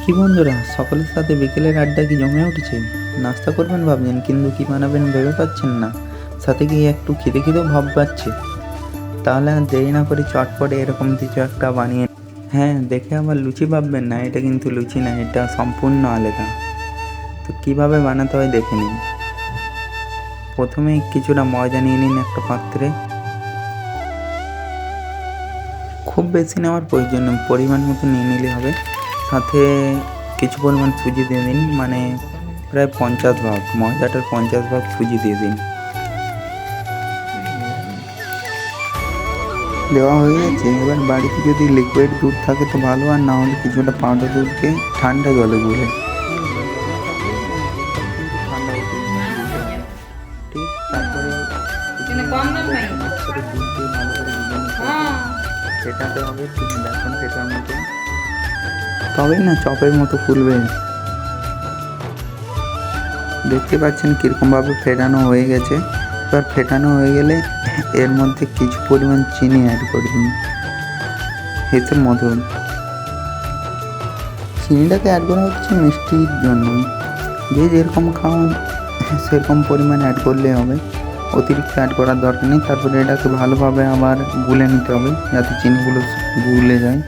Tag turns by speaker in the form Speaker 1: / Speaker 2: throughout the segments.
Speaker 1: কি বন্ধুরা, সকলের সাথে বিকেলের আড্ডা কি জমে উঠেছে? নাস্তা করবেন ভাবছেন, কিন্তু কি বানাবেন ভেবে পাচ্ছেন না। সাথে কি একটু খিদে খিদেও ভাব পাচ্ছে। তাহলে আর দেরি না করে চটপটে এরকম কিছু একটা বানিয়ে। হ্যাঁ, দেখে আবার লুচি ভাববেন না, এটা কিন্তু লুচি না, এটা সম্পূর্ণ আলাদা। তো কিভাবে বানাতে হয় দেখে নিন। প্রথমে কিছুটা ময়দা নিয়ে নিন একটা পাত্রে। খুব বেশি নেওয়ার প্রয়োজন নেই, পরিমাণ মতো নিয়ে নিলে হবে। সাথে কিছু পরিমাণ সুজি দিয়ে দিন, মানে প্রায় 50 ভাগ, ময়দাটার 50 ভাগ সুজি দিয়ে দিন। দেওয়া হয়ে গেছে। এবার বাড়িতে যদি লিকুইড দুধ থাকে তো ভালো, আর না হলে কিছুটা পাউডার দুধকে ঠান্ডা জলে গুলে ঠিক তারপরে দুধ দিয়ে ভালো করে গুলে নিতে হবে। ফেটাতে হবে, ঠিক বেসন ফেটার মতো, তবেই না চপের মতো ফুলবে। দেখতে পাচ্ছেন কীরকমভাবে ফেটানো হয়ে গেছে। এবার ফেটানো হয়ে গেলে এর মধ্যে কিছু পরিমাণ চিনি অ্যাড করে দিন, হিসেব মতন। চিনিটাকে অ্যাড করা হচ্ছে মিষ্টির জন্য, যে যেরকম খাওয়ান সেরকম পরিমাণ অ্যাড করলে হবে, অতিরিক্ত অ্যাড করার দরকার নেই। তারপরে এটাকে ভালোভাবে আবার গুলে নিতে হবে যাতে চিনিগুলো গুলে যায়।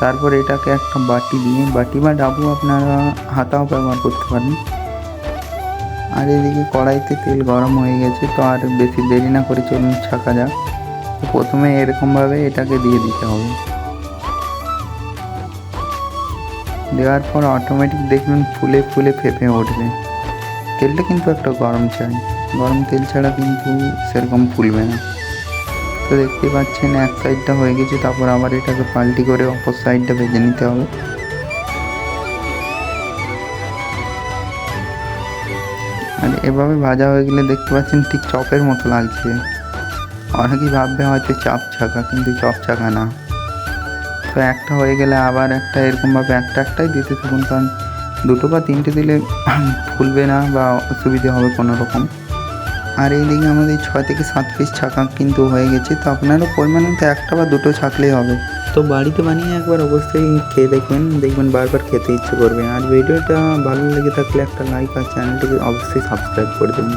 Speaker 1: তারপর এটাকে একটা বাটি দিয়ে, বাটি বা ডাবু আপনারা হাতাও ব্যবহার করতে পারেন। আর এদিকে কড়াইতে তেল গরম হয়ে গেছে, তো আর বেশি দেরি না করে চলুন ছাকা যাক। তো প্রথমে এরকমভাবে এটাকে দিয়ে দিতে হবে। দেওয়ার পর অটোমেটিক দেখবেন ফুলে ফুলে ফেঁপে উঠবে। তেলটা কিন্তু একটা গরম চাই, গরম তেল ছাড়া কিন্তু সেরকম ফুলবে না। তো দেখতে পাচ্ছেন এক সাইডটা হয়ে গেছে, তারপর আবার এটাকে পাল্টি করে অপর সাইডটা ভেজে নিতে হবে। আর এভাবে ভাজা হয়ে গেলে দেখতে পাচ্ছেন ঠিক চপের মতো লাগছে। অনেকেই ভাববে হয়তো চাপ ছাকা, কিন্তু চপ ছাকা না। তো একটা হয়ে গেলে আবার একটা এরকমভাবে একটাই দিতে থাকুন, কারণ দুটো বা তিনটে দিলে ফুলবে না বা অসুবিধে হবে কোনো রকম। আর এইদিকে আমাদের 6 থেকে 7 পিস ছাকা কিন্তু হয়ে গেছে। তো আপনারও পরিমাণ মতো একটা বা দুটো ছাকলেই হবে। তো বাড়িতে বানিয়ে একবার অবশ্যই খেয়ে দেখবেন বারবার খেতে ইচ্ছে করবে। আর ভিডিওটা ভালো লেগে থাকলে একটা লাইক আর চ্যানেলটিকে অবশ্যই সাবস্ক্রাইব করে দেবেন।